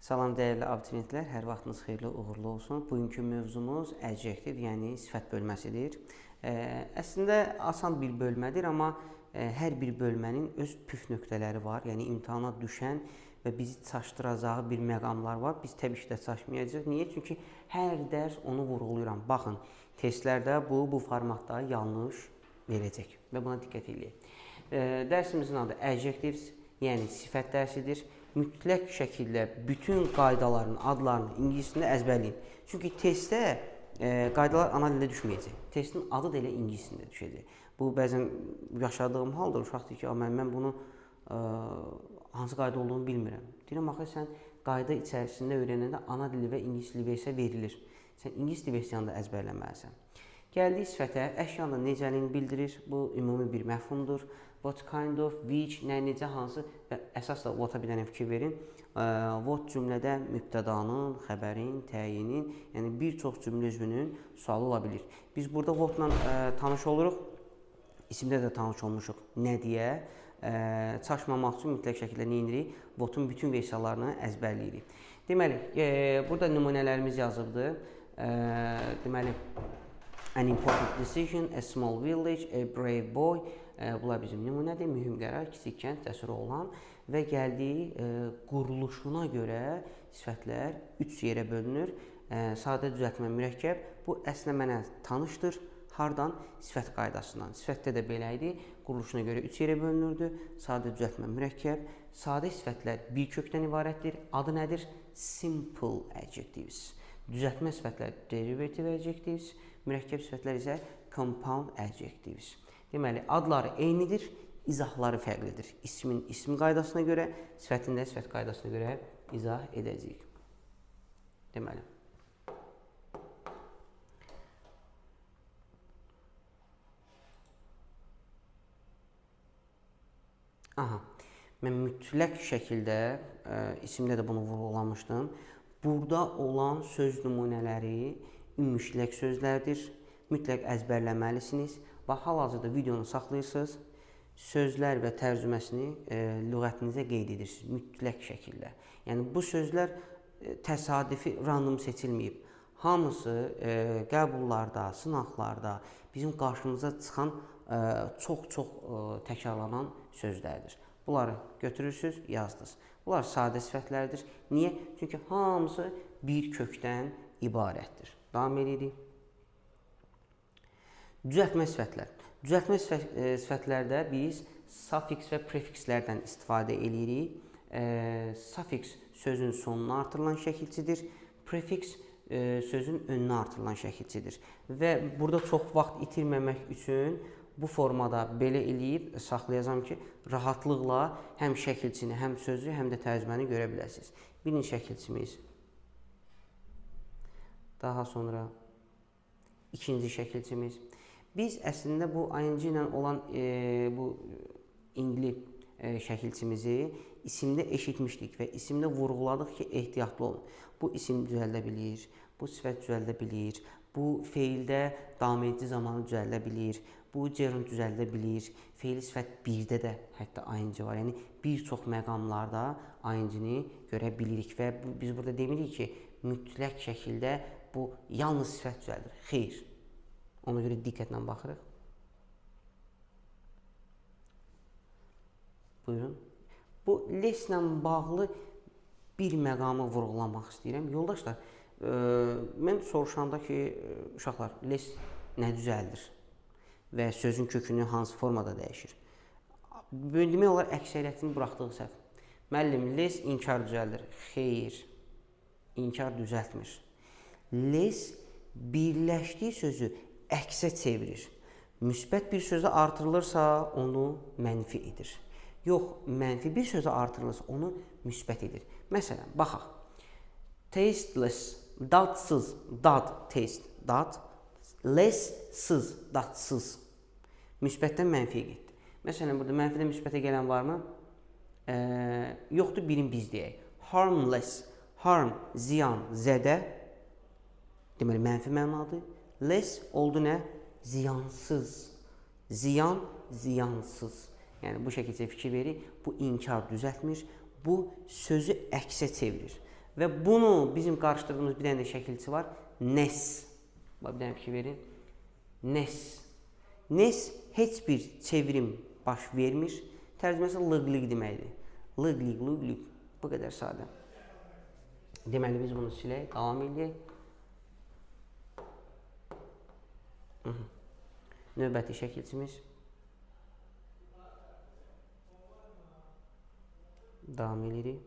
Salam dəyərli abituriyentlər, hər vaxtınız xeyirli, uğurlu olsun. Bugünkü mövzumuz adjektiv, yəni sifət bölməsidir. Əslində asan bir bölmədir, amma hər bir bölmənin öz püf nöqtələri var. Yəni imtahana düşən və bizi çaşdıracağı bir məqamlar var. Biz təbii ki də çaşmayacağıq. Niyə? Çünki hər dərs onu vurğulayıram. Baxın, testlərdə bu formatda yanlış verəcək və buna diqqət edin. Dərsimizin adı adjectives, yəni sifət dərsidir. Mütləq şəkildə bütün qaydaların adlarını ingiliscəsində əzbərləyin. Çünki testdə qaydalar ana dildə düşməyəcək. Testin adı da elə ingiliscəsində düşəcək. Bu bəzən yaşadığım haldır. Uşaq deyir ki, mən bunu hansı qayda olduğunu bilmirəm. Deyirəm, axı sən qayda içərisində öyrənəndə ana dili və ingilis dili versə verilir. Sən ingilis dili versiyanı da əzbərləməlisən. Gəldik sifətə, əşyanın necəliyini bildirir. Bu ümumi bir məfhumdur. What kind of, which, nə, necə, hansı və əsas da what-a bir dənə fikir verin. What cümlədə mübtədanın, xəbərin, təyinin, yəni bir çox cümlə üzvünün sualı ola bilir. Biz burada what-la tanış oluruq, isimdə də tanış olmuşuq. Nə deyə? Çaşmamaq üçün mütləq şəkildə nə edirik? What-un bütün versiyalarını əzbərləyirik. Deməli, burada nümunələrimiz yazıbdır. Deməli, an important decision, a small village, a brave boy. Bunlar bizim nümunədir, mühüm qərar, kiçik kənd, cəsur oğlan və gəldiyi quruluşuna görə sifətlər 3 yerə bölünür. Sadə düzəltmə mürəkkəb, bu əslində mənə tanışdır. Hardan? Sifət qaydasından. Sifətdə də belə idi, quruluşuna görə 3 yerə bölünürdü. Sadə düzəltmə mürəkkəb, sadə sifətlər bir kökdən ibarətdir. Adı nədir? Simple adjectives. Düzəltmə sifətlər derivative adjectives, mürəkkəb sifətlər isə compound adjectives. Deməli, adları eynidir, izahları fərqlidir. İsmin ism qaydasına görə, sifətin də sifət qaydasına görə izah edəcəyik. Deməli. Aha, mən mütləq şəkildə, isimdə də bunu vurğulamışdım. Burada olan söz nümunələri ümumiləşdirmə sözlərdir. Mütləq əzbərləməlisiniz. Bax, hal-hazırda videonu saxlayırsınız, sözlər və tərcüməsini lüğətinizə qeyd edirsiniz, mütləq şəkildə. Yəni, bu sözlər təsadüfi, random seçilməyib. Hamısı qəbullarda, sınaqlarda bizim qarşımıza çıxan çox-çox təkrarlanan sözlərdir. Bunları götürürsünüz, yazdınız. Bunlar sadə sifətlərdir. Niyə? Çünki hamısı bir kökdən ibarətdir. Davam edirik. Düzəltmə sifətlər. Düzəltmə sifətlərdə biz sufiks və prefikslərdən istifadə edirik. Sufiks sözün sonuna artırılan şəkilçidir. Prefiks sözün önünə artırılan şəkilçidir. Və burada çox vaxt itirməmək üçün bu formada belə eləyib saxlayacağam ki, rahatlıqla həm şəkilçini, həm sözü, həm də tərcüməni görə biləsiniz. Birinci şəkilçimiz. Daha sonra ikinci şəkilçimiz. Biz əslində bu ing ilə olan bu ingli şəkilçimizi isimdə eşitmişdik və isimdə vurğuladıq ki, ehtiyatlı olun. Bu isim düzəldə bilir, bu sifət düzəldə bilir, bu feildə davam edici zamanı düzəldə bilir, bu gerund düzəldə bilir, feili sifət birdə də hətta ing var. Yəni, bir çox məqamlarda ing-ni görə bilirik və biz burada demirik ki, mütləq şəkildə bu yalnız sifət düzəldir. Xeyr. Ona görə diqqətlə baxırıq. Buyurun. Bu leslə bağlı bir məqamı vurğulamaq istəyirəm. Yoldaşlar, mən soruşanda ki, uşaqlar, les nə düzəldir və sözün kökünü hansı formada dəyişir? Demək olar, əksəriyyətini buraxdığı səhv. Müəllim, les inkar düzəldir. Xeyr, inkar düzəltmir. Les birləşdiyi sözü əksə çevirir. Müsbət bir sözə artırılırsa, onu mənfi edir. Yox, mənfi bir sözə artırılırsa, onu müsbət edir. Məsələn, baxaq. Tasteless, dadsız, dad, taste, dad. Less-sız, dadsız. Müsbətdən mənfiyə getdi. Məsələn, burada mənfidən müsbətə gələn varmı? Yoxdur, birini biz deyək. Harmless, harm, ziyan, zədə. Deməli, mənfi mənadır. Less oldu nə? Ziyansız. Ziyan, ziyansız. Yəni, bu şəkildə fikir verir. Bu inkar düzəltmir. Bu sözü əksə çevirir. Və bunu bizim qarışdırdığımız bir dənə də şəkilçisi var. Nes. Bax, bir dənə fikir verin. Nes. Nes heç bir çevirim baş vermir. Tərcüməsi lıq-lıq deməkdir. Lıq-lıq, lıq-lıq. Bu qədər sadə. Deməli, biz bunu silək, davam edək. Növbəti şəkilçimiz. Davam edirik.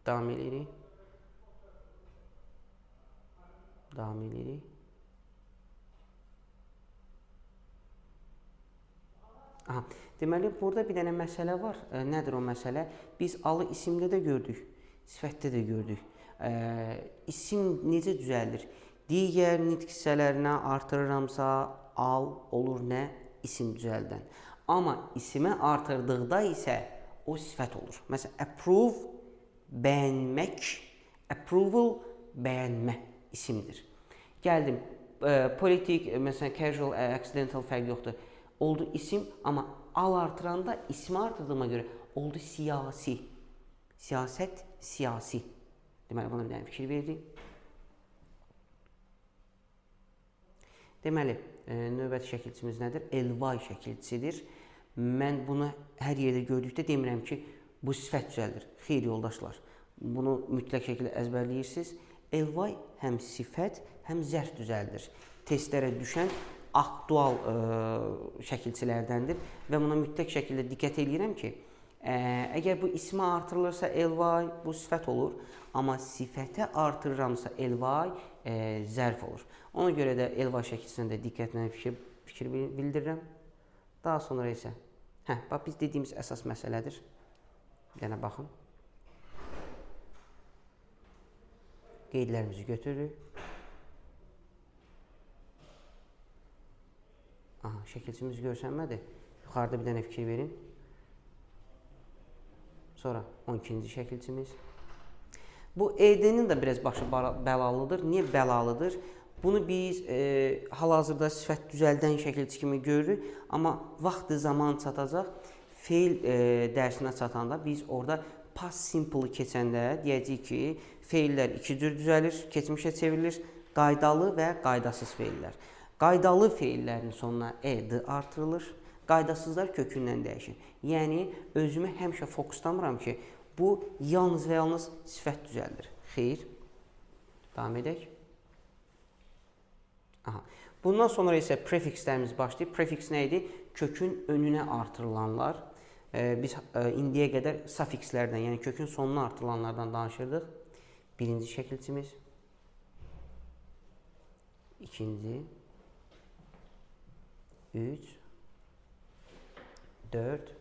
Davam edirik. Davam edirik. Aha. Deməli, burada bir dənə məsələ var. Nədir o məsələ? Biz alı isimdə də gördük, sifətdə də gördük. İsim necə düzəlir? Digər nitq hissələrinə artırıramsa, al olur nə? İsim düzəldən. Amma isimə artırdıqda isə o sifət olur. Məsələn, approve, bəyənmək, approval, bəyənmə isimdir. Gəldim, politik, məsələn, casual, accidental fərq yoxdur. Oldu isim, amma al artıranda ismi artırdığıma görə oldu siyasi. Siyasət, siyasi. Deməli, buna bir dənə fikir veririk. Deməli, növbəti şəkilçimiz nədir? Elvay şəkilçisidir. Mən bunu hər yerdə gördükdə demirəm ki, bu sifət düzəldir. Xeyr, yoldaşlar. Bunu mütləq şəkildə əzbərləyirsiniz. Elvay həm sifət, həm zərf düzəldir. Testlərə düşən aktual şəkilçilərdəndir və buna mütləq şəkildə diqqət edirəm ki, əgər bu ismə artırılırsa elvay, bu sifət olur, amma sifətə artırıramsa elvay zərf olur. Ona görə də elvay şəkilçisində diqqətlə fikir bildirirəm. Daha sonra isə, bax, biz dediyimiz əsas məsələdir. Bir dənə baxın. Qeydlərimizi götürürük. Aha, şəkilçimiz görsənmədi. Yuxarıda bir dənə fikir verin. Sonra 12-ci şəkilçimiz. Bu ED-nin də biraz başı bəlalıdır. Niyə bəlalıdır? Bunu biz hal-hazırda sifət düzəldən şəkilçi kimi görürük. Amma vaxtı zaman çatacaq. Feil dərsinə çatanda biz orada past simple keçəndə deyəcəyik ki, feillər iki cür düzəlir, keçmişə çevrilir. Qaydalı və qaydasız feillər. Qaydalı feillərin sonuna ed artırılır, qaydasızlar kökündən dəyişir. Yəni, özümü həmişə fokuslamıram ki, bu yalnız və yalnız sifət düzəldir. Xeyr. Davam edək. Aha. Bundan sonra isə prefikslərimiz başlayıb. Prefiks nə idi? Kökün önünə artırılanlar. Biz indiyə qədər safikslərdən, yəni kökün sonuna artırılanlardan danışırdıq. Birinci şəkilçimiz. İkinci. 3, 4,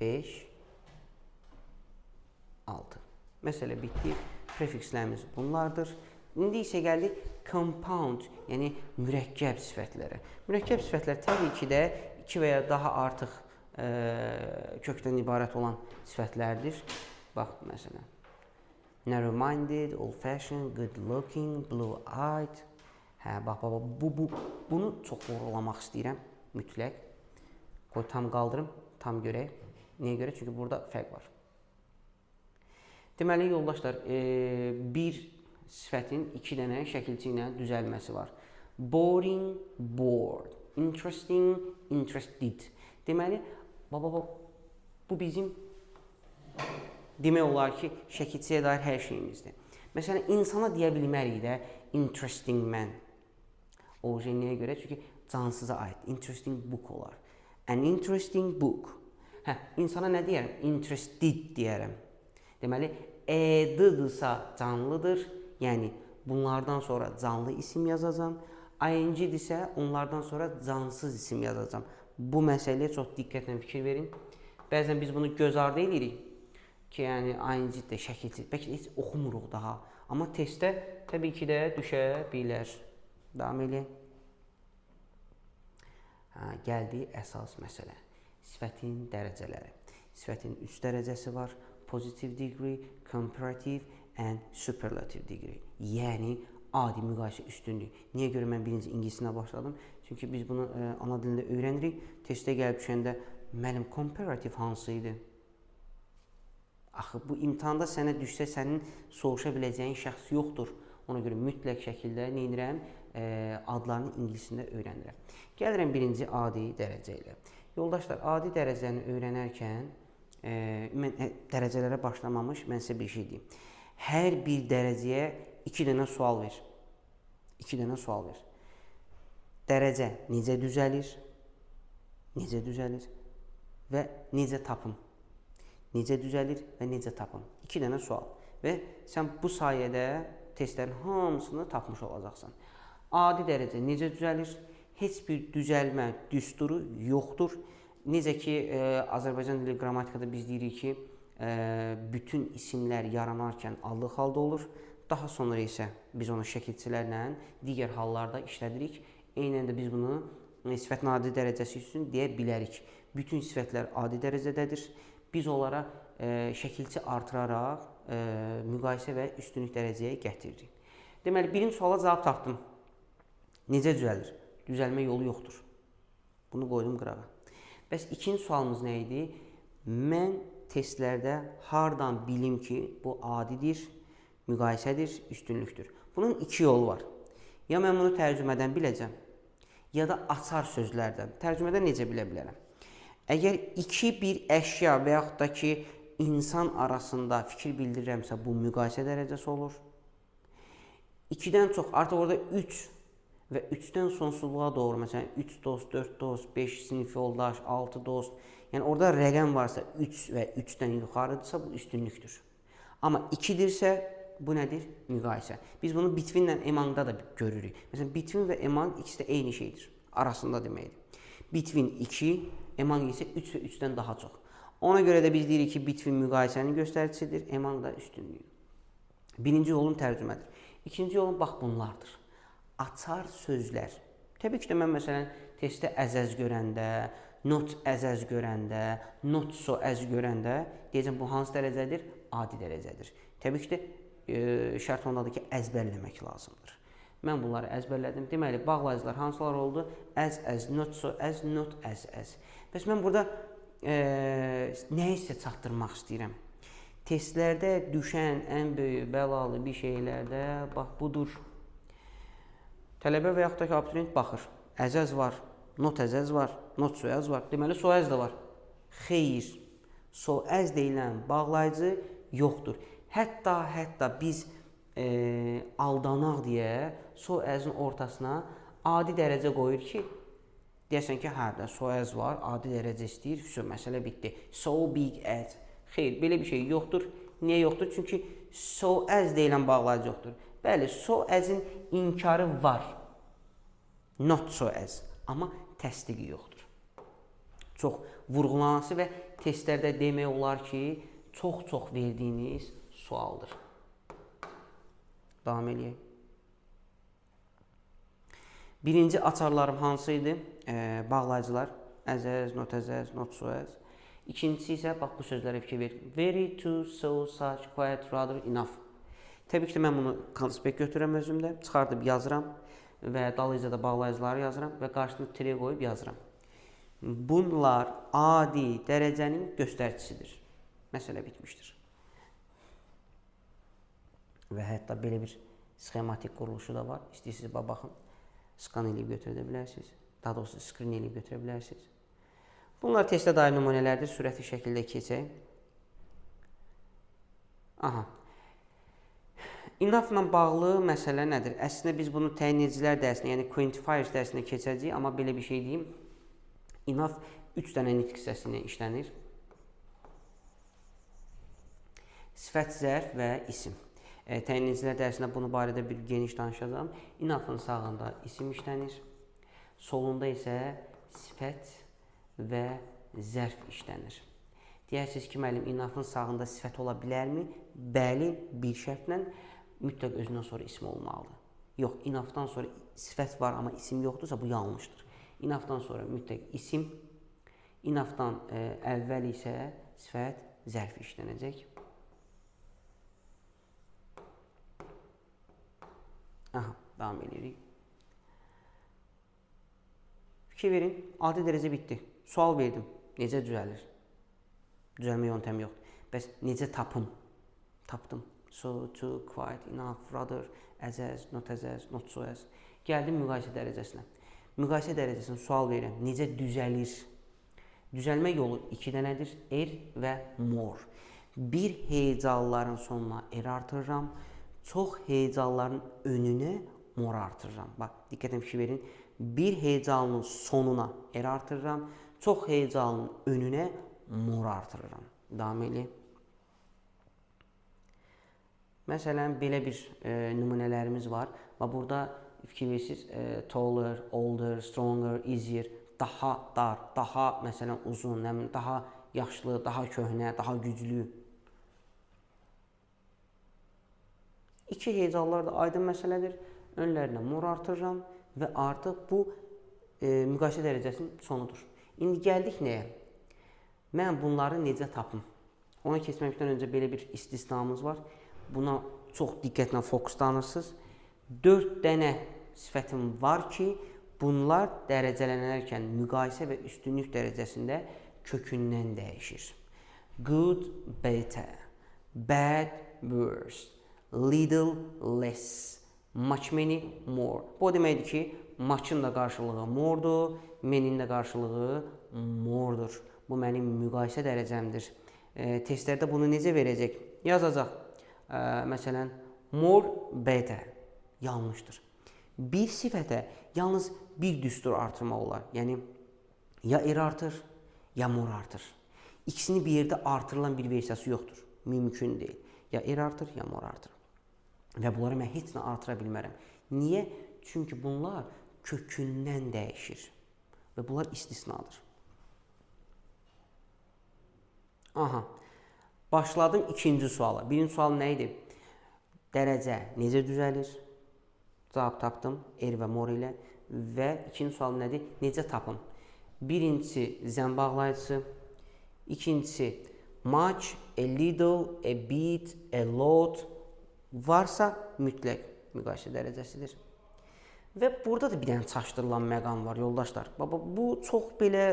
5, 6. Məsələ bitdi. Prefikslərimiz bunlardır. İndi isə gəldik compound, yəni mürəkkəb sifətlərə. Mürəkkəb sifətlər təbii ki də 2 və ya daha artıq kökdən ibarət olan sifətlərdir. Bax, məsələn, narrow-minded, old-fashioned, good-looking, blue-eyed. Bax, bunu çox vurğulamaq istəyirəm, mütləq. Qoy tam qaldırım, tam görək. Niyə görə? Çünki burada fərq var. Deməli, yoldaşlar, bir sifətin 2 dənə şəkilçi ilə düzəlməsi var. Boring, bored. Interesting, interested. Deməli, bu bizim demək olar ki, şəkilçiyə dair hər şeyimizdir. Məsələn, insana deyə bilmərik də interesting man. Orijinaliyə görə, çünki cansıza aid. Interesting book olar. An interesting book. İnsana nə deyərəm? Interested deyərəm. Deməli, ed-dırsa canlıdır. Yəni, bunlardan sonra canlı isim yazacağam. ing-dirsə onlardan sonra cansız isim yazacağam. Bu məsələyə çox diqqətlə fikir verin. Bəzən biz bunu göz ardı edirik ki, yəni ing-də şəkilçi. Bəlkə heç oxumuruq daha. Amma testdə təbii ki də düşə bilər. Davam edək. Gəldi əsas məsələ. Sifətin dərəcələri. Sifətin 3 dərəcəsi var. Positive degree, comparative and superlative degree. Yəni, adi müqayisə üstünlük. Niyə görə mən birinci ingilisinə başladım? Çünki biz bunu ana dilində öyrənirik. Testə gəlib düşəndə, müəllim, comparative hansı idi? Axı bu imtahanda sənə düşsə sənin soruşa biləcəyin şəxs yoxdur. Ona görə mütləq şəkildə nə edirəm? Adlarını ingiliscəsində öyrənirəm. Gəlirəm birinci adi dərəcə ilə. Yoldaşlar, adi dərəcəni öyrənərkən mən dərəcələrə başlamamış mən sizə bir şey deyim. Hər bir dərəcəyə 2 dənə sual ver. 2 dənə sual ver. Dərəcə necə düzəlir? Necə düzəlir? Və necə tapım? Necə düzəlir və necə tapım? 2 dənə sual. Və sən bu sayədə testlərin hamısını tapmış olacaqsan. Adi dərəcə necə düzəlir? Heç bir düzəlmə düsturu yoxdur. Necə ki, Azərbaycan dili qrammatikada biz deyirik ki, bütün isimlər yaranarkən allıq halda olur. Daha sonra isə biz onu şəkilçilərlə digər hallarda işlədirik. Eynən də biz bunu sifətin adi dərəcəsi üçün deyə bilərik. Bütün sifətlər adi dərəcədədir. Biz onlara şəkilçi artıraraq müqayisə və üstünlük dərəcəyə gətiririk. Deməli, birinci suala cavab tapdım. Necə düzəlir? Düzəlmə yolu yoxdur. Bunu qoydum qırağa. Bəs ikinci sualımız nə idi? Mən testlərdə hardan bilim ki, bu adidir, müqayisədir, üstünlükdür. Bunun 2 yolu var. Ya mən bunu tərcümədən biləcəm, ya da açar sözlərdən. Tərcümədən necə bilə bilərəm? Əgər bir əşya və yaxud da ki, insan arasında fikir bildirirəmsə, bu müqayisə dərəcəsi olur. 2-dən çox, artıq orada 3 və 3-dən sonsuzluğa doğru, məsələn, 3 dost, 4 dost, 5 sinif yoldaş, 6 dost, yəni orada rəqəm varsa 3 və 3-dən yuxarıdırsa, bu üstünlükdür. Amma 2-dirsə, bu nədir? Müqayisə. Biz bunu between-lə among-da da görürük. Məsələn, between və among ikisi də eyni şeydir. Arasında deməkdir. Between 2, among isə 3 və 3-dən daha çox. Ona görə də biz deyirik ki, between müqayisənin göstəricisidir, among da üstünlüyü. Birinci yolun tərcümədir. İkinci yolun bax bunlardır. Açar sözlər. Təbii ki də mən məsələn testdə əzəz görəndə, not əzəz görəndə, not so əz görəndə deyəcəm bu hansı dərəcədir? Adi dərəcədir. Təbii ki də şərt ondadır ki, əzbərləmək lazımdır. Mən bunları əzbərlədim. Deməli, bağlayıcılar hansılar oldu? Əz, not so əz, not əz. Bəs mən burada nəyi sizə çatdırmaq istəyirəm? Testlərdə düşən ən böyük bəlalı bir şeylərdə bax budur. Tələbə və yaxud da ki, abituriyent baxır. Əzəz var, not əzəz var, not soyəz var. Deməli, soyəz də var. Xeyr, soyəz deyilən bağlayıcı yoxdur. Hətta biz aldanaq deyə soyəzin ortasına adi dərəcə qoyur ki, deyəsən ki, hə də soyəz var, adi dərəcə istəyir, məsələ bitdi. So big as. Xeyr, belə bir şey yoxdur. Niyə yoxdur? Çünki soyəz deyilən bağlayıcı yoxdur. Bəli, soyəzin inkarı var. Not soyəz. Amma təsdiqi yoxdur. Çox vurğulanması və testlərdə demək olar ki, çox verdiyiniz sualdır. Davam edək. Birinci açarlarım hansı idi? Bağlayıcılar. Əzəz, not əzəz, not soyəz. İkincisi isə, bax bu sözlərə fikir ver. Very, to, so, such, quite, rather, enough. Təbii ki də mən bunu konspekt götürürəm özümdə, çıxardıb yazıram və dalıca da bağlayıcıları yazıram və qarşısına tire qoyub yazıram. Bunlar adi dərəcənin göstəricisidir. Məsələ bitmişdir. Və hətta belə bir sxematik quruluşu da var. İstəyirsiniz, baxın, skan eləyib götürə bilərsiniz. Daha doğrusu, screen eləyib götürə bilərsiniz. Bunlar testə dair nümunələrdir. Sürətli şəkildə keçək. Aha. Enough-la bağlı məsələ nədir? Əslində biz bunu təyin edicilər dərsinə, yəni quantifiers dərsinə keçəcəyik, amma belə bir şey deyim. Enough 3 dənə nitq hissəsində işlənir. Sifət, zərf və isim. Təyin edicilər dərsində bunu barədə bir geniş danışacağım. Enough-ın sağında isim işlənir. Solunda isə sifət və zərf işlənir. Deyərsiniz ki, müəllim, enough-ın sağında sifət ola bilərmi? Bəli, bir şərtlə mütləq özündən sonra isim olmalıdır. Yox, enough-dan sonra sifət var, amma isim yoxdursa, bu yanlışdır. Enough-dan sonra mütləq isim, enough-dan əvvəl isə sifət, zərf işlənəcək. Aha, davam edirik. Fikir verin, adi dərəcə bitdi. Sual verdim, necə düzəlir? Düzəlmə yöntəmi yoxdur. Bəs necə tapım? Tapdım. So, to, quite, enough, rather, as, not as, not so as. Gəldim müqayisə dərəcəsinə. Müqayisə dərəcəsinə sual verirəm. Necə düzəlir? Düzəlmə yolu 2 dənədir. Və more. Bir hecalıların sonuna artırıram. Çox hecalıların önünə more artırıram. Bax, diqqətlə fikir verin. Bir hecalının sonuna artırıram. Çox hecalının önünə more artırıram. Davam edin. Məsələn, belə bir nümunələrimiz var. Burada fikir verirsiniz, taller, older, stronger, easier, daha dar, daha məsələn uzun, daha yaşlı, daha köhnə, daha güclü. İki hecalar da aydın məsələdir. Önlərinə more artırıram və artıq bu müqayisə dərəcəsinin sonudur. İndi gəldik nəyə? Mən bunları necə tapım? Ona keçməkdən öncə belə bir istisnamız var. Buna çox diqqətlə fokuslanırsınız. 4 dənə sifətim var ki, bunlar dərəcələnərkən müqayisə və üstünlük dərəcəsində kökündən dəyişir. Good, better, bad, worse, little, less, much, many, more. Bu deməkdir ki, much'ın da qarşılığı more'dur, many'nin də qarşılığı more'dur. Bu mənim müqayisə dərəcəmdir. Testlərdə bunu necə verəcək? Yazacaq. Məsələn, more, better. Yanlışdır. Bir sifətə yalnız bir düstur artırmaq olar. Yəni, ya artır, ya more artır. İkisini bir yerdə artırılan bir versiyası yoxdur. Mümkün deyil. Ya artır, ya more artır. Və bunları mən heç nə artıra bilmərəm. Niyə? Çünki bunlar kökündən dəyişir. Və bunlar istisnadır. Aha. Başladım ikinci suala. Birinci sual nə idi? Dərəcə necə düzəlir? Cavab tapdım. Və more ilə. Və ikinci sual nədir? Necə tapım? Birincisi zəm bağlayıcısı. İkincisi much, a little, a bit, a lot varsa mütləq müqayisə dərəcəsidir. Və burada da bir dənə çaşdırılan məqam var, yoldaşlar. Bu çox belə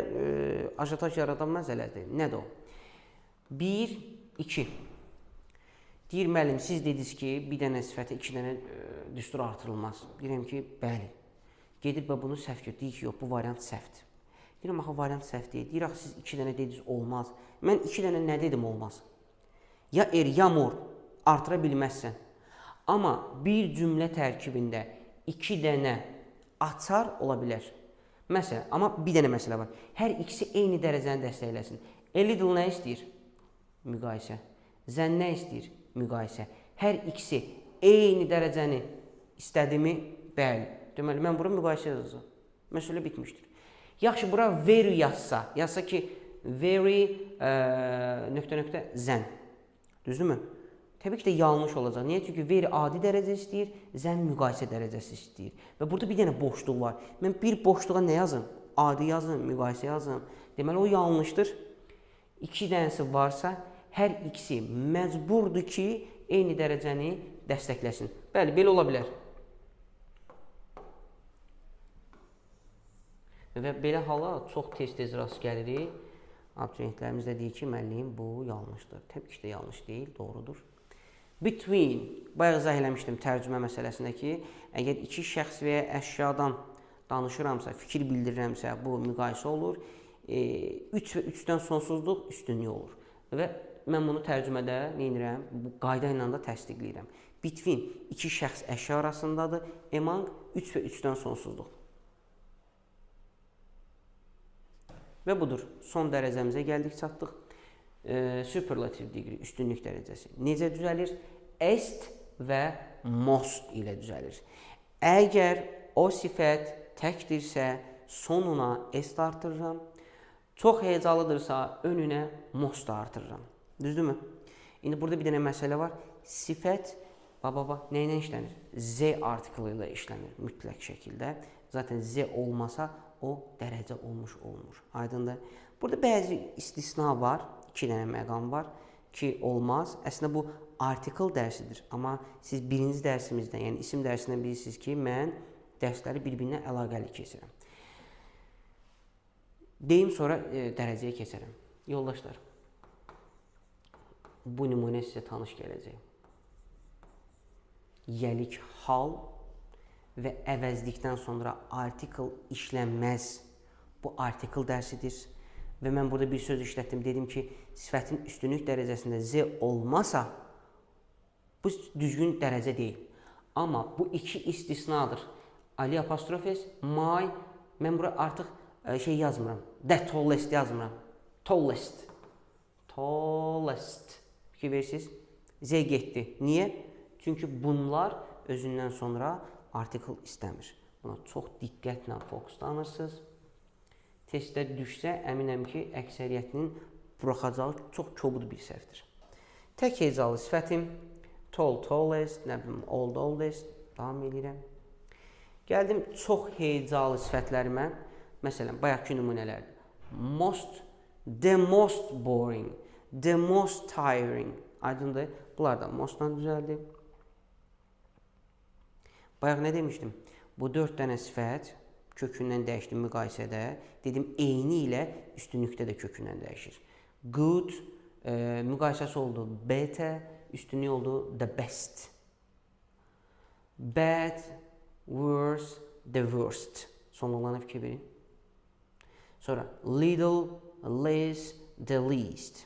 ajataj yaradan məsələdir. Nədir o? 1, 2. Deyir, müəllim, siz dediniz ki, bir dənə sifətə 2 dənə düstur artırılmaz. Deyirəm ki, bəli. Gedib və bunu səhv götür. Deyir ki, yox, bu variant səhvdir. Deyirəm, axı, variant səhv deyil. Deyir, axı, siz 2 dənə dediniz, olmaz. Mən 2 dənə nə dedim, olmaz? Ya ya more artıra bilməzsən. Amma bir cümlə tərkibində 2 dənə açar ola bilər. Məsələn, amma bir dənə məsələ var. Hər ikisi eyni dərəcəni dəstəkləsin. A little nə istəyir? Müqayisə. Zən nə istəyir? Müqayisə. Hər ikisi eyni dərəcəni istədimi? Bəli. Deməli, mən bura müqayisə yazacağım. Məsələ bitmişdir. Yaxşı, bura very yazsa ki, very nöqtə zən. Düzdürmü? Təbii ki də yanlış olacaq. Niyə? Çünki very adi dərəcə istəyir, zən müqayisə dərəcəsi istəyir. Və burada bir dənə boşluq var. Mən bir boşluğa nə yazım? Adi yazım, müqayisə yazım. Deməli, o yanlışdır. 2 dənəsi varsa, hər ikisi məcburdur ki, eyni dərəcəni dəstəkləsin. Bəli, belə ola bilər. Və belə hala çox tez-tez rast gəlirik. Abituriyentlərimiz də deyir ki, müəllim, bu yanlışdır. Təbii ki də yanlış deyil, doğrudur. Between, bayaq izah eləmişdim tərcümə məsələsində ki, əgər 2 şəxs və ya əşyadan danışıramsa, fikir bildirirəmsə, bu müqayisə olur. 3 və 3-dən sonsuzluq üstünlük olur. Və mən bunu tərcümədə nə edirəm? Bu qayda ilə də təsdiqləyirəm. Between 2 şəxs əşya arasındadır. Among 3 və 3-dən sonsuzluq. Və budur. Son dərəcəmizə gəldik, çatdıq. Superlative degree, üstünlük dərəcəsi. Necə düzəlir? Est və most ilə düzəlir. Əgər o sifət təkdirsə, sonuna est artırıram. Çox hecalıdırsa, önünə most artırıram. Düzdürmü? İndi burada bir dənə məsələ var. Sifət, nə ilə işlənir? Z artiklı ilə işlənir mütləq şəkildə. Zaten Z olmasa, o dərəcə olmuş olmur. Aydındır. Burada bəzi istisna var. 2 dənə məqam var ki, olmaz. Əslində bu artikel dərsidir. Amma siz birinci dərsimizdən, yəni isim dərsindən bilirsiniz ki, mən dərsləri bir-birinə əlaqəli keçirəm. Deyim, sonra dərəcəyə keçərəm. Yoldaşlar, Bu nümunə sizə tanış gələcək. Yelik hal və əvəzlikdən sonra artikel işlənməz. Bu artikel dərsidir. Və mən burada bir söz işlətdim. Dedim ki, sifətin üstünlük dərəcəsində Z olmasa, bu düzgün dərəcə deyil. Amma bu iki istisnadır. Ali apostrof S, my, mən bura artıq şey yazmıram. The tallest yazmıram. Tallest. Tallest. Fikir verirsiniz. Z getdi. Niyə? Çünki bunlar özündən sonra artikel istəmir. Buna çox diqqətlə fokuslanırsınız. Testdə düşsə, əminəm ki, əksəriyyətinin buraxacağı çox kobud bir səhvdir. Tək hecalı sifətim, tall, tallest, nə bilim, old, oldest, davam edirəm. Gəldim çox hecalı sifətlərimə, məsələn, bayaqki nümunələrdir. Most, the most boring, the most tiring. Aydındır, bunlar da mostdan düzəldi. Bayaq nə demişdim? Bu 4 dənə sifət kökündən dəyişdim müqayisədə. Dedim, eyni ilə üstünlükdə də kökündən dəyişir. Good müqayisəsi oldu better, üstünlük oldu the best. Bad, worse, the worst. Sonlarına fikir verin. Sonra little, less, the least.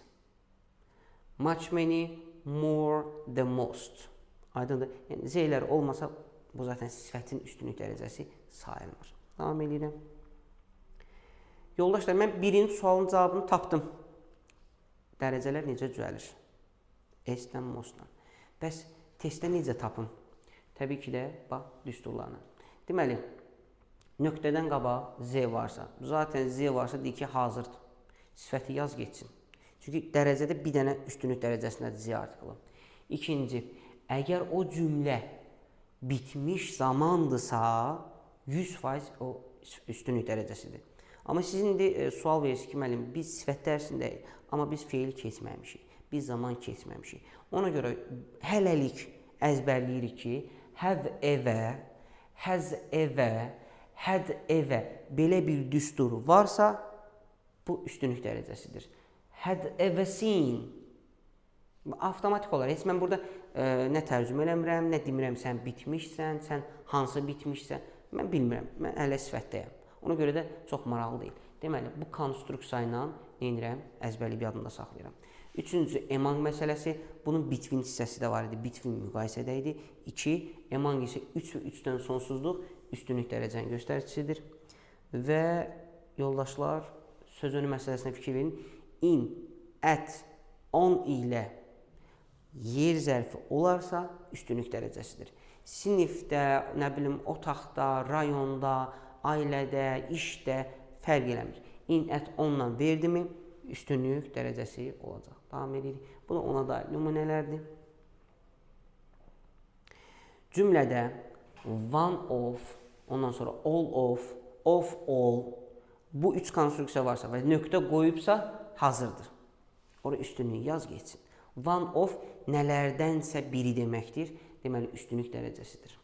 Much, many, more, the most. Aydındır. Yəni, z'lər olmasa bu zaten sifətin üstünlük dərəcəsi sayılmır. Davam edirəm. Yoldaşlar, mən birinci sualın cavabını tapdım. Dərəcələr necə düzəlir? S-dən, most-dan. Bəs testdə necə tapım? Təbii ki də, bax, düsturlarına. Deməli, nöqtədən qabaq Z varsa, zaten Z varsa deyir ki, hazırdır. Sifəti yaz geçsin. Çünki dərəcədə bir dənə üstünlük dərəcəsindədir Z artiklı. İkinci, əgər o cümlə bitmiş zamandırsa, 100% o üstünlük dərəcəsidir. Amma siz indi sual verirsiniz ki, müəllim, biz sifət dərsindəyik, amma biz feil keçməmişik, biz zaman keçməmişik. Ona görə hələlik əzbərləyirik ki, have ever, has ever, had ever belə bir düstur varsa, bu üstünlük dərəcəsidir. Had ever seen, avtomatik olaraq, heç mən burada nə tərcümə eləmirəm, nə demirəm, sən bitmişsən, sən hansı bitmişsən, mən bilmirəm, mən hələ sifətdəyəm. Ona görə də çox maraqlı deyil. Deməli, bu konstruksiya ilə nə edirəm? Əzbərliyib yadımda saxlayıram. Üçüncü, among məsələsi, bunun between hissəsi də var idi, between müqayisədə idi. 2, among isə 3 və 3-dən sonsuzluq üstünlük dərəcənin göstəricisidir. Və yoldaşlar, söz önü məsələsinə fikir verin. In, at, on ilə yer zərfi olarsa üstünlük dərəcəsidir. Sinifdə, nə bilim, otaqda, rayonda, ailədə, işdə fərq eləmir. In, at, onla verdimi, üstünlük dərəcəsi olacaq. Davam edirik. Bu da ona dair nümunələrdir. Cümlədə one of, ondan sonra all of all, bu 3 konstruksiya varsa və nöqtə qoyubsa hazırdır. Orada üstünlük yaz geçsin. One of nələrdənsə biri deməkdir. Deməli, üstünlük dərəcəsidir.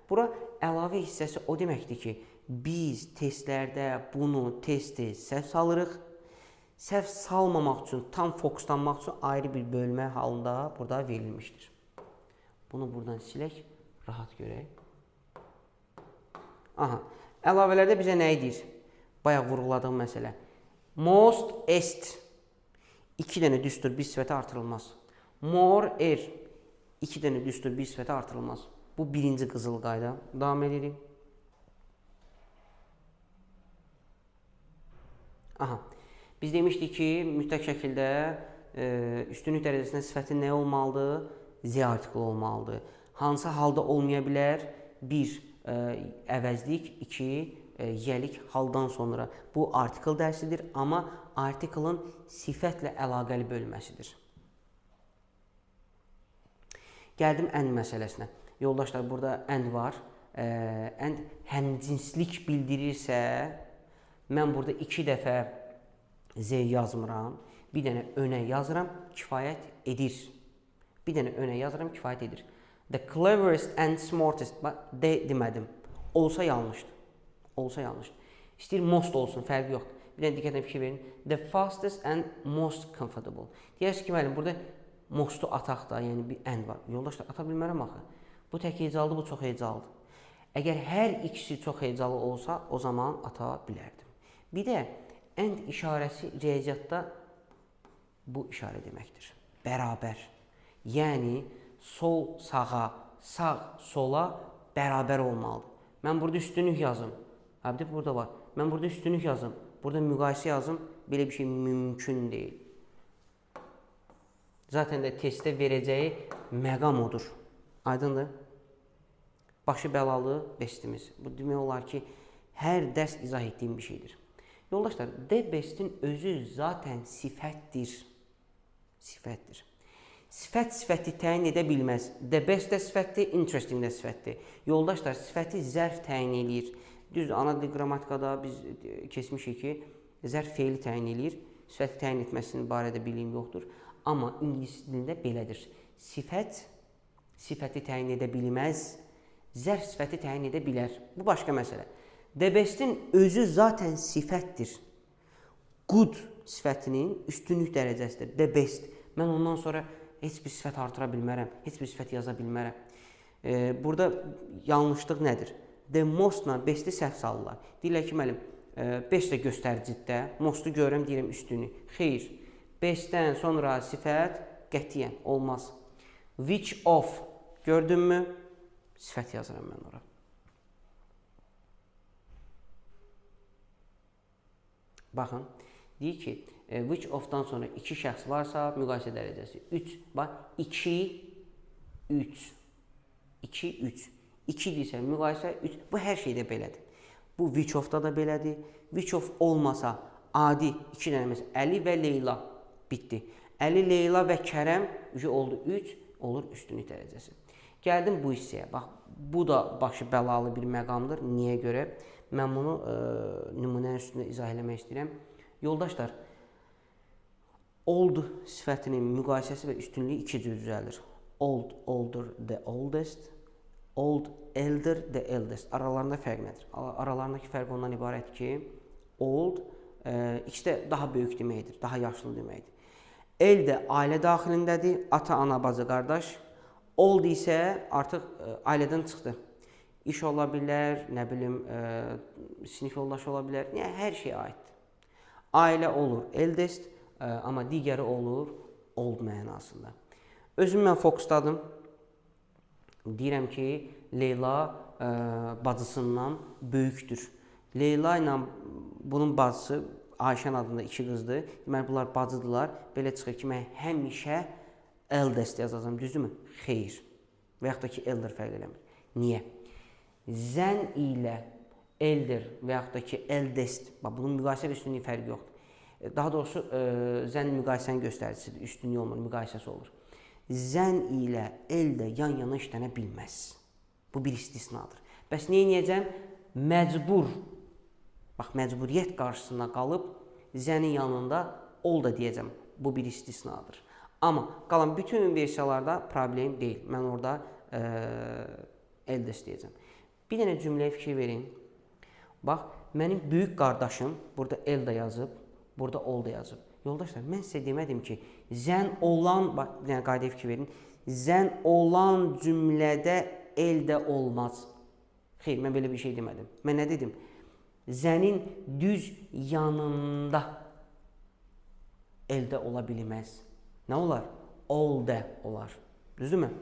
Bura əlavə hissəsi o deməkdir ki, biz testlərdə bunu tez-tez səhv salırıq. Səhv salmamaq üçün, tam fokuslanmaq üçün ayrı bir bölmə halında burada verilmişdir. Bunu buradan silək, rahat görək. Aha, əlavələrdə bizə nə edir? Bayaq vurğuladığım məsələ. Most, est. 2 dənə düstur bir sifətə artırılmaz. More, 2 dənə düstur bir sifətə artırılmaz. Bu birinci qızıl qayda. Davam edirik. Aha. Biz demişdik ki, mütləq şəkildə üstünlük dərəcəsində sifətin nə olmalıdır? Z artiklı olmalıdır. Hansı halda olmaya bilər? 1. Əvəzlik, 2. Yelik haldan sonra. Bu artikl dərsidir, amma artiklın sifətlə əlaqəli bölməsidir. Gəldim and məsələsinə. Yoldaşlar, burada and var. And həmcinslik bildirirsə, mən burada 2 dəfə Z yazmıram. Bir dənə önə yazıram, kifayət edir. Bir dənə önə yazıram, kifayət edir. The cleverest and smartest, demədim. Olsa yanlışdır. Olsa yanlışdır. İstəyir most olsun, fərqi yoxdur. Bir dənə diqqətlə fikir verin. The fastest and most comfortable. Deyərsiniz ki, müəllim, burada mostu ataq da, yəni bir and var. Yoldaşlar, ata bilmərəm axı. Bu tək hecalıdır, bu çox hecalıdır. Əgər hər ikisi çox hecalı olsa, o zaman ata bilərdim. Bir də and işarəsi riyaziyyatda bu işarə deməkdir. Bərabər. Yəni, sol sağa, sağ sola bərabər olmalıdır. Mən burada üstünlük yazım. Həbdə burada var. Mən burada üstünlük yazım. Burada müqayisə yazım. Belə bir şey mümkün deyil. Zaten də testdə verəcəyi məqam odur. Aydındır? Başı bəlalı bestimiz. Bu demək olar ki, hər dərs izah etdiyim bir şeydir. Yoldaşlar, the best'in özü zaten sifətdir. Sifətdir. Sifət sifəti təyin edə bilməz. The best də sifətdir, interesting də sifətdir. Yoldaşlar, sifəti zərf təyin eləyir. Düzdür, ana dil qrammatikada biz keçmişik ki, zərf feili təyin eləyir. Sifəti təyin etməsinin barədə bilgim yoxdur. Amma ingilis dilində belədir. Sifət sifəti təyin edə bilməz, zərf sifəti təyin edə bilər. Bu başqa məsələ. The best'in özü zaten sifətdir. Good sifətinin üstünlük dərəcəsidir. The best. Mən ondan sonra heç bir sifət artıra bilmərəm, heç bir sifət yaza bilmərəm. Burada yanlışlıq nədir? The most-la best-i səhv salırlar. Deyirlər ki, müəllim, best də göstəricidə, most-u görürəm, deyirəm üstünlük. Xeyr, best-dən sonra sifət qətiyyən olmaz. Which of, gördünmü? Sifət yazıram mən ora. Baxın, deyir ki, which of-dan sonra iki şəxs varsa, müqayisə dərəcəsi 3. Bax, 2, 3. 2, 3. 2 deyirsə, müqayisə 3. Bu hər şeydə belədir. Bu which of-da da belədir. Which of olmasa, adi 2 dənə məsələ, Əli və Leyla bitdi. Əli, Leyla və Kərəm oldu 3, olur üstünlük dərəcəsi. Gəldim bu hissəyə. Bax, bu da başı bəlalı bir məqamdır. Niyə görə? Mən bunu nümunənin üstündə izah eləmək istəyirəm. Yoldaşlar, old sifətinin müqayisəsi və üstünlüyü iki cür düzəlir. Old, older, the oldest. Old, elder, the eldest. Aralarında fərq nədir? Aralarındakı fərq ondan ibarətdir ki, old ikisi də daha böyük deməkdir, daha yaşlı deməkdir. El də ailə daxilindədir, ata, ana, bacı, qardaş. Old isə artıq ailədən çıxdı. İş ola bilər, nə bilim, sinif yoldaşı ola bilər, hər şey aiddir. Ailə olur eldest, amma digəri olur old mənasında. Özüm mən fokusladım. Deyirəm ki, Leyla bacısından böyükdür. Leyla ilə bunun bacısı Ayşən adında iki qızdır. Deməli, bunlar bacıdırlar. Belə çıxır ki, mən həmişə eldest yazacağam, düzdürmü? Xeyr. Və yaxud da ki, elder fərq eləmir. Niyə? Zən ilə elder və yaxud da ki, eldest, bunun müqayisə və üstünlüyü fərqi yoxdur. Daha doğrusu, zən müqayisənin göstəricisidir, üstünlüyü olmur, müqayisəsi olur. Zən ilə el də yan-yana işlənə bilməz. Bu bir istisnadır. Bəs niyə edəcəm? Məcbur, bax, məcburiyyət qarşısında qalıb, zənin yanında ol da deyəcəm. Bu bir istisnadır. Amma qalan bütün versiyalarda problem deyil. Mən orada eldest deyəcəm. Bir dənə cümləyə fikir verin. Bax, mənim böyük qardaşım, burada el də yazıb, burada ol da yazıb. Yoldaşlar, mən sizə demədim ki, zən olan, bax, bir dənə qaydaya fikir verin, zən olan cümlədə el də olmaz. Xeyr, mən belə bir şey demədim. Mən nə dedim? Zənin düz yanında el də ola bilməz. Nə olar? Ol də olar. Düzdürmü?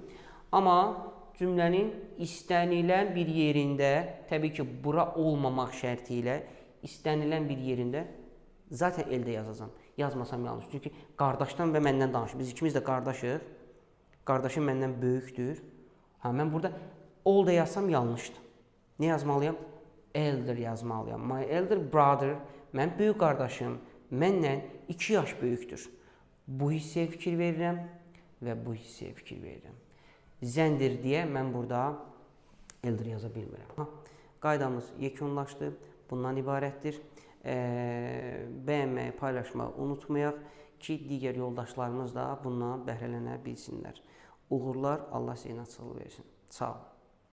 Amma cümlənin istənilən bir yerində, təbii ki, bura olmamaq şərti ilə istənilən bir yerində zaten elde yazacağam. Yazmasam yanlış. Çünki qardaşdan və məndən danışır. Biz ikimiz də qardaşıq. Qardaşım məndən böyükdür. Mən burada ol da yazsam yanlışdır. Ne yazmalıyam? Elder yazmalıyam. My elder brother, mən böyük qardaşım, məndən 2 yaş böyükdür. Bu hissəyə fikir verirəm və bu hissəyə fikir verirəm. Zəndir deyə mən burada elder yaza bilmirəm. Qaydamız yekunlaşdı. Bundan ibarətdir. Bəyənməyi, paylaşmağı unutmayaq ki, digər yoldaşlarımız da bundan bəhrələnə bilsinlər. Uğurlar, Allah sizə açıqlıq versin. Sağ olun.